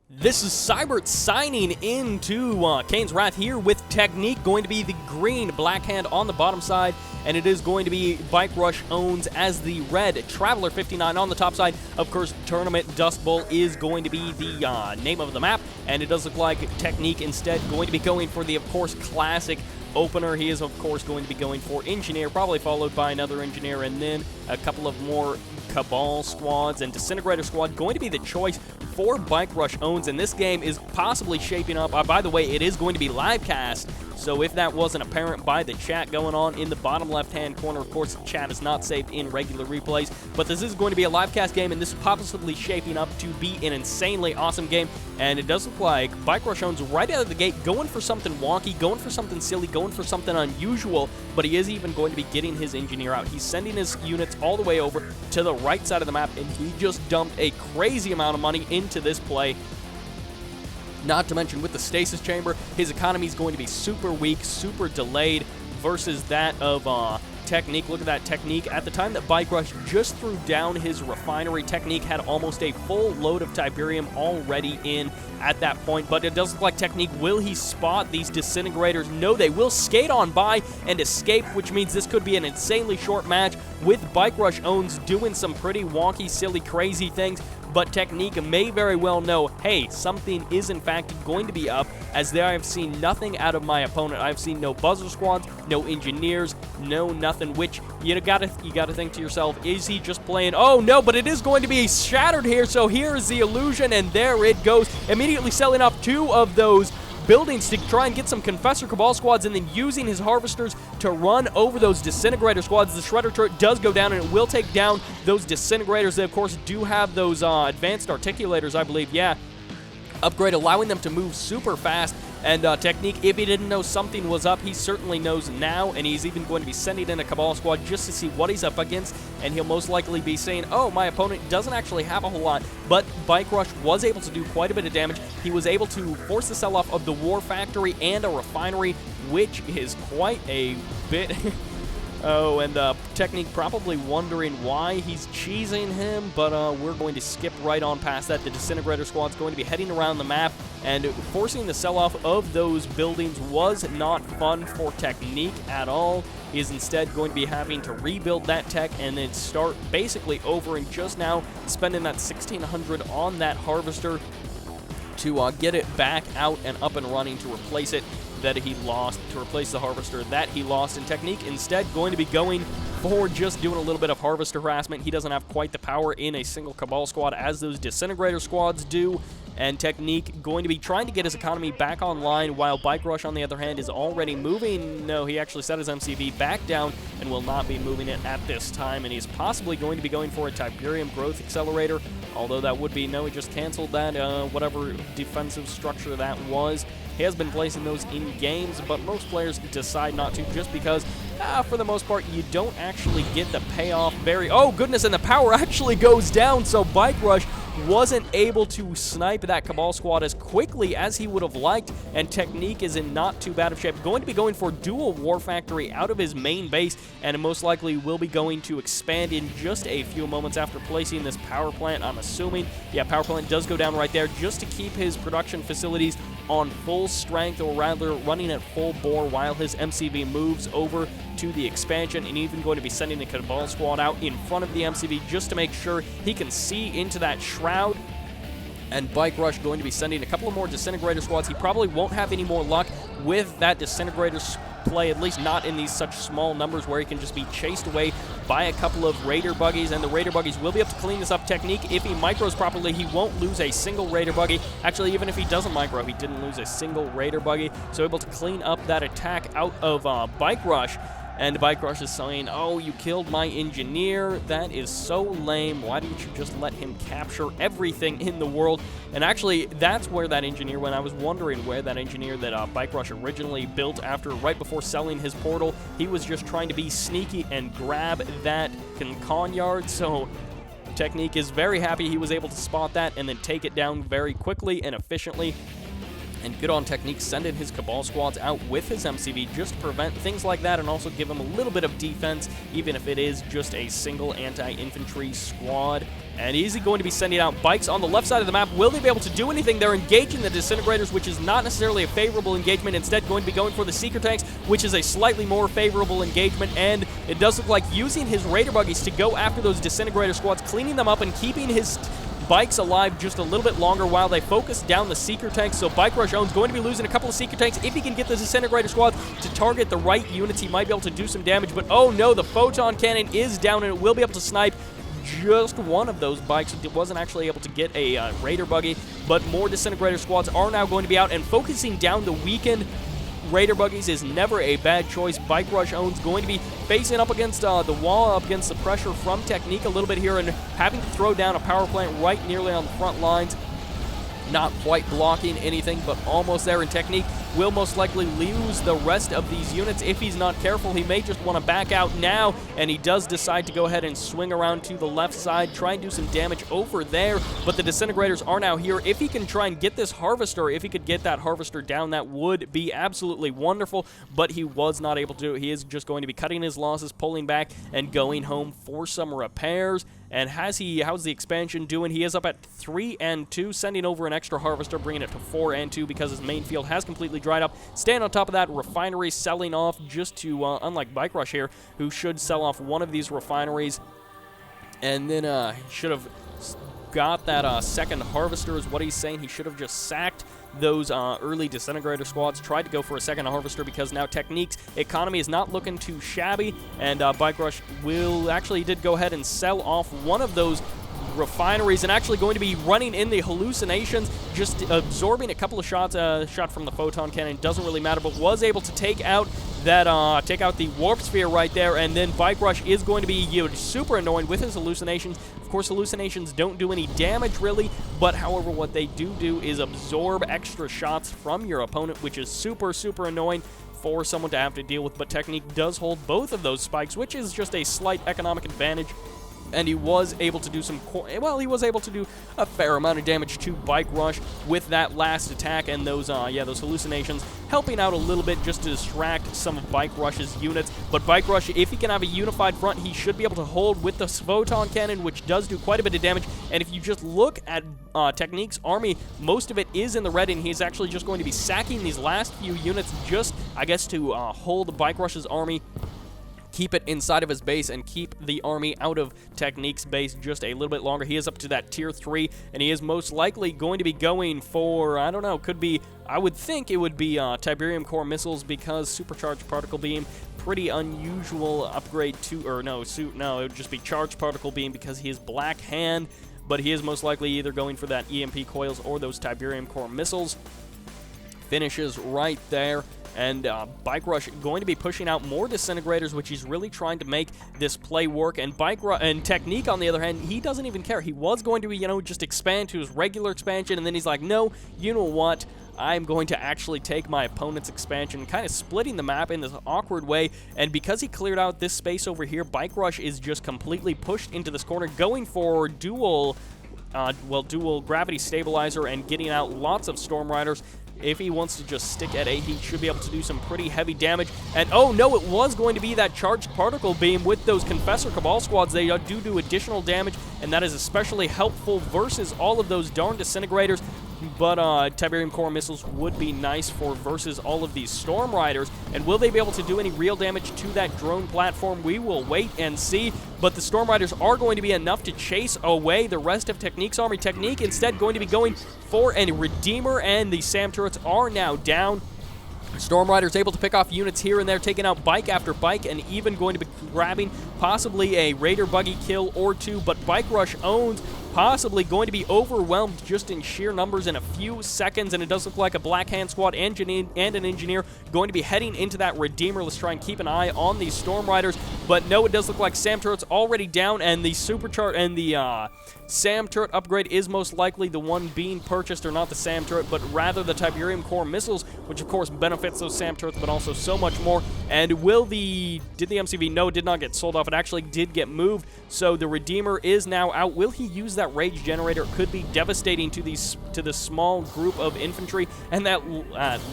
This is Sybert signing into Kane's Wrath here with Technique, going to be the green Black Hand on the bottom side, and it is going to be bike-RUsh+ownz as the red Traveler 59 on the top side. Of course, Tournament Dustbowl is going to be the name of the map, and it does look like Technique instead going to be going for the, of course, classic opener. He is, of course, going to be going for Engineer, probably followed by another Engineer, and then a couple of more Cabal squads and Disintegrator squad going to be the choice for bike-RUsh+ownz, and this game is possibly shaping up. By the way, it is going to be live cast, so if that wasn't apparent by the chat going on in the bottom left-hand corner, of course, the chat is not saved in regular replays, but this is going to be a live cast game, and this is possibly shaping up to be an insanely awesome game, and it does look like bike-RUsh+ownz right out of the gate going for something wonky, going for something silly, going for something unusual, but he is even going to be getting his Engineer out. He's sending his units all the way over to the right side of the map, and he just dumped a crazy amount of money into this play. Not to mention, with the Stasis Chamber, his economy is going to be super weak, super delayed versus that of Technique. Look at that Technique. At the time that bike-RUsh just threw down his refinery, Technique had almost a full load of Tiberium already in at that point, but it does look like Technique, will he spot these Disintegrators? No, they will skate on by and escape, which means this could be an insanely short match with bike-RUsh+ownz doing some pretty wonky, silly, crazy things, but Technique may very well know, hey, something is in fact going to be up, as there I have seen nothing out of my opponent. I've seen no buzzer squads, no engineers, no nothing, which you gotta think to yourself, is he just playing? Oh no, but it is going to be shattered here, so here is the illusion, and there it goes, immediately selling off two of those buildings to try and get some Confessor Cabal squads, and then using his harvesters to run over those Disintegrator squads. The Shredder turret does go down, and it will take down those Disintegrators. They, of course, do have those advanced articulators, I believe, yeah. Upgrade, allowing them to move super fast. And Technique, if he didn't know something was up, he certainly knows now, and he's even going to be sending in a Cabal squad just to see what he's up against, and he'll most likely be saying, oh, my opponent doesn't actually have a whole lot, but bike-RUsh was able to do quite a bit of damage. He was able to force the sell-off of the War Factory and a refinery, which is quite a bit... Oh, and Technique probably wondering why he's cheesing him, but we're going to skip right on past that. The Disintegrator squad's going to be heading around the map, and forcing the sell-off of those buildings was not fun for Technique at all. He is instead going to be having to rebuild that tech and then start basically over, and just now spending that 1,600 on that harvester to get it back out and up and running to replace it that he lost, to replace the harvester that he lost. And Technique instead going to be going for just doing a little bit of harvester harassment. He doesn't have quite the power in a single Cabal squad as those Disintegrator squads do, and Technique going to be trying to get his economy back online, while bike-RUsh, on the other hand, is already moving. No, he actually set his MCV back down and will not be moving it at this time, and he's possibly going to be going for a Tiberium growth accelerator, although that would be, no, he just canceled that, whatever defensive structure that was. He has been placing those in games, but most players decide not to, just because, for the most part, you don't actually get the payoff very... Oh, goodness, and the power actually goes down, so bike-RUsh wasn't able to snipe that Cabal squad as quickly as he would have liked, and Technique is in not too bad of shape. Going to be going for dual War Factory out of his main base, and most likely will be going to expand in just a few moments after placing this power plant, I'm assuming. Yeah, power plant does go down right there just to keep his production facilities on full strength, or rather running at full bore, while his MCV moves over to the expansion, and even going to be sending the Cabal squad out in front of the MCV just to make sure he can see into that shroud. And bike-RUsh going to be sending a couple of more Disintegrator squads. He probably won't have any more luck with that Disintegrator play, at least not in these such small numbers where he can just be chased away by a couple of Raider buggies, and the Raider buggies will be able to clean this up. Technique, if he micros properly, he won't lose a single Raider buggy. Actually, even if he doesn't micro, he didn't lose a single Raider buggy, so able to clean up that attack out of bike-RUsh. And bike-RUsh is saying, oh, you killed my Engineer. That is so lame. Why didn't you just let him capture everything in the world? And actually, that's where that Engineer went. I was wondering where that Engineer that bike-RUsh originally built after, right before selling his portal, he was just trying to be sneaky and grab that con yard. So Technique is very happy he was able to spot that and then take it down very quickly and efficiently. And good on Technique sending his Cabal squads out with his MCV just to prevent things like that and also give him a little bit of defense, even if it is just a single anti-infantry squad. And he's going to be sending out bikes on the left side of the map. Will they be able to do anything? They're engaging the Disintegrators, which is not necessarily a favorable engagement. Instead, going to be going for the Seeker Tanks, which is a slightly more favorable engagement. And it does look like using his Raider Buggies to go after those Disintegrator squads, cleaning them up and keeping his bikes alive just a little bit longer while they focus down the Seeker Tanks. So bike-RUsh+ownz going to be losing a couple of Seeker Tanks. If he can get the Disintegrator squad to target the right units, he might be able to do some damage. But oh no, the Photon Cannon is down and it will be able to snipe just one of those bikes. It wasn't actually able to get a Raider Buggy, but more Disintegrator squads are now going to be out, and focusing down the weakened Raider Buggies is never a bad choice. bike-RUsh+ownz going to be facing up against the wall, up against the pressure from Technique a little bit here, and having to throw down a power plant right nearly on the front lines. Not quite blocking anything, but almost there. And Technique will most likely lose the rest of these units if he's not careful. He may just want to back out now, and he does decide to go ahead and swing around to the left side, try and do some damage over there, but the Disintegrators are now here. If he can try and get this Harvester, if he could get that Harvester down, that would be absolutely wonderful, but he was not able to do it. He is just going to be cutting his losses, pulling back, and going home for some repairs. And how's the expansion doing? He is up at 3 and 2, sending over an extra Harvester, bringing it to 4 and 2 because his main field has completely dried up. Staying on top of that, refinery selling off just to, unlike bike-RUsh here, who should sell off one of these refineries. And then he should have got that second Harvester is what he's saying. He should have just sacked those early Disintegrator squads, tried to go for a second Harvester because now Technique's economy is not looking too shabby, and bike-RUsh did go ahead and sell off one of those refineries and actually going to be running in the hallucinations, just absorbing a couple of shots. Shot from the Photon Cannon doesn't really matter, but was able to take out that the Warp Sphere right there, and then bike-RUsh is going to be super annoying with his hallucinations. Of course, hallucinations don't do any damage really, but however, what they do is absorb extra shots from your opponent, which is super, super annoying for someone to have to deal with. But Technique does hold both of those spikes, which is just a slight economic advantage. And he was able to do he was able to do a fair amount of damage to bike-RUsh with that last attack, and those hallucinations helping out a little bit just to distract some of bike-RUsh's units. But bike-RUsh, if he can have a unified front, he should be able to hold with the Photon Cannon, which does do quite a bit of damage. And if you just look at Technique's army, most of it is in the red, and he's actually just going to be sacking these last few units just, I guess, to hold bike-RUsh's army, keep it inside of his base, and keep the army out of Technique's base just a little bit longer. He is up to that tier 3, and he is most likely going to be going for, I don't know, I would think it would be Tiberium Core missiles, because Supercharged Particle Beam, pretty unusual upgrade to, it would just be Charged Particle Beam because he is Black Hand, but he is most likely either going for that EMP coils or those Tiberium Core missiles. Finishes right there. And bike-RUsh going to be pushing out more Disintegrators, which he's really trying to make this play work. And and Technique, on the other hand, he doesn't even care. He was going to, just expand to his regular expansion, and then he's like, no, you know what? I'm going to actually take my opponent's expansion, kind of splitting the map in this awkward way. And because he cleared out this space over here, bike-RUsh is just completely pushed into this corner, going for dual gravity stabilizer and getting out lots of Storm Riders. If he wants to just stick at 8, he should be able to do some pretty heavy damage. And oh no, it was going to be that Charged Particle Beam with those Confessor Cabal squads. They do additional damage, and that is especially helpful versus all of those darn Disintegrators. But Tiberium Core missiles would be nice for versus all of these Storm Riders. And will they be able to do any real damage to that drone platform? We will wait and see. But the Storm Riders are going to be enough to chase away the rest of Technique's army. Technique instead going to be going for a Redeemer, and the SAM turrets are now down. Storm Rider's able to pick off units here and there, taking out bike after bike, and even going to be grabbing possibly a Raider Buggy kill or two. But bike-RUsh+ownz possibly going to be overwhelmed just in sheer numbers in a few seconds, and it does look like a Black Hand squad and an Engineer going to be heading into that Redeemer. Let's try and keep an eye on these Storm Riders. But no, it does look like SAM turret's already down, and the supercharge and the SAM turret upgrade is most likely the one being purchased, or not the SAM turret, but rather the Tiberium core missiles, which of course benefits those SAM turrets, but also so much more. And did the MCV? No, it did not get sold off. It actually did get moved. So the Redeemer is now out. Will he use that rage generator? It could be devastating to the small group of infantry, and that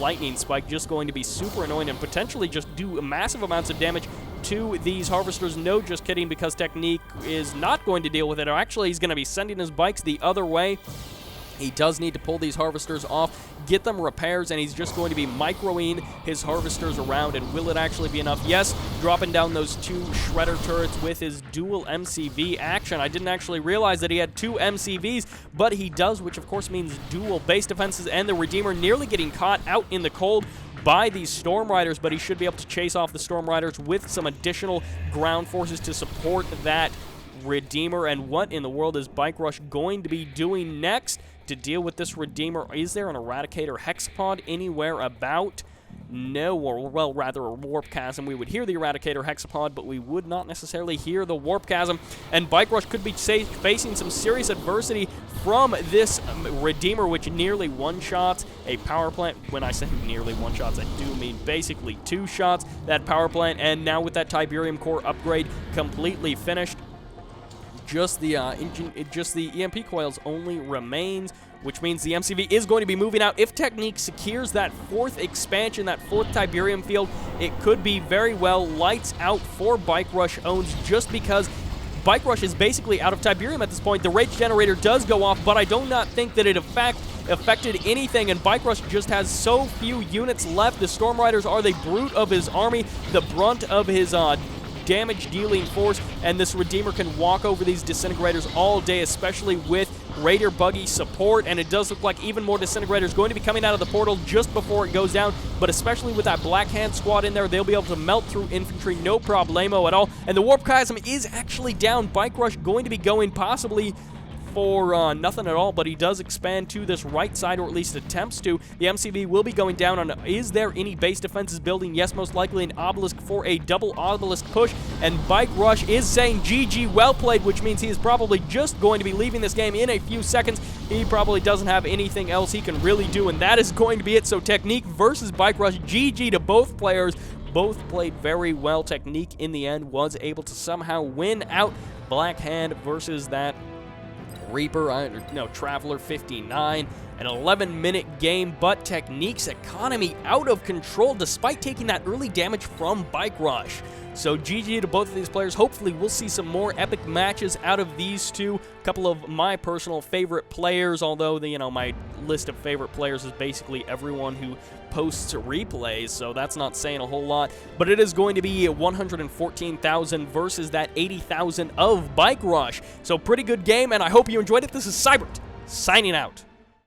lightning spike just going to be super annoying and potentially just do massive amounts of damage to these harvesters. No, just kidding, because Technique is not going to deal with it. Or actually, he's going to be sending his bikes the other way. He does need to pull these harvesters off, get them repairs, and he's just going to be microing his harvesters around. And will it actually be enough? Yes, dropping down those 2 shredder turrets with his dual MCV action. I didn't actually realize that he had 2 MCVs, but he does, which of course means dual base defenses, and the Redeemer nearly getting caught out in the cold by these Storm Riders, but he should be able to chase off the Storm Riders with some additional ground forces to support that Redeemer. And what in the world is bike-RUsh going to be doing next to deal with this Redeemer? Is there an Eradicator Hexapod anywhere about? No, or well, rather a Warp Chasm. We would hear the Eradicator Hexapod, but we would not necessarily hear the Warp Chasm, and bike-RUsh could be facing some serious adversity from this Redeemer, which nearly one-shots a power plant. When I say nearly one-shots, I do mean basically 2 shots, that power plant, and now with that Tiberium core upgrade completely finished, just the EMP coils only remains, which means the MCV is going to be moving out. If Technique secures that 4th expansion, that 4th Tiberium field, it could be very well lights out for bike-RUsh+ownz, just because bike-RUsh is basically out of Tiberium at this point. The rage generator does go off, but I do not think that it affected anything, and bike-RUsh just has so few units left. The Storm Riders are the brute of his army, the brunt of his damage-dealing force, and this Redeemer can walk over these disintegrators all day, especially with Raider Buggy support, and it does look like even more disintegrators going to be coming out of the portal just before it goes down, but especially with that Black Hand squad in there, they'll be able to melt through infantry, no problemo at all. And the Warp Chasm is actually down. bike-RUsh going to be going possibly for nothing at all, but he does expand to this right side, or at least attempts to. The MCV will be going down on, is there any base defenses building? Yes, most likely an obelisk for a double obelisk push, and bike-RUsh is saying GG, well played, which means he is probably just going to be leaving this game in a few seconds. He probably doesn't have anything else he can really do, and that is going to be it. So Technique versus bike-RUsh, GG to both players. Both played very well. Technique in the end was able to somehow win out Black Hand versus that Reaper, Traveler 59, an 11-minute game, but Technique's economy out of control despite taking that early damage from bike-RUsh. So GG to both of these players. Hopefully we'll see some more epic matches out of these two. A couple of my personal favorite players, although my list of favorite players is basically everyone who posts replays, so that's not saying a whole lot. But it is going to be 114,000 versus that 80,000 of bike-RUsh. So pretty good game, and I hope you enjoyed it. This is Sybert, signing out.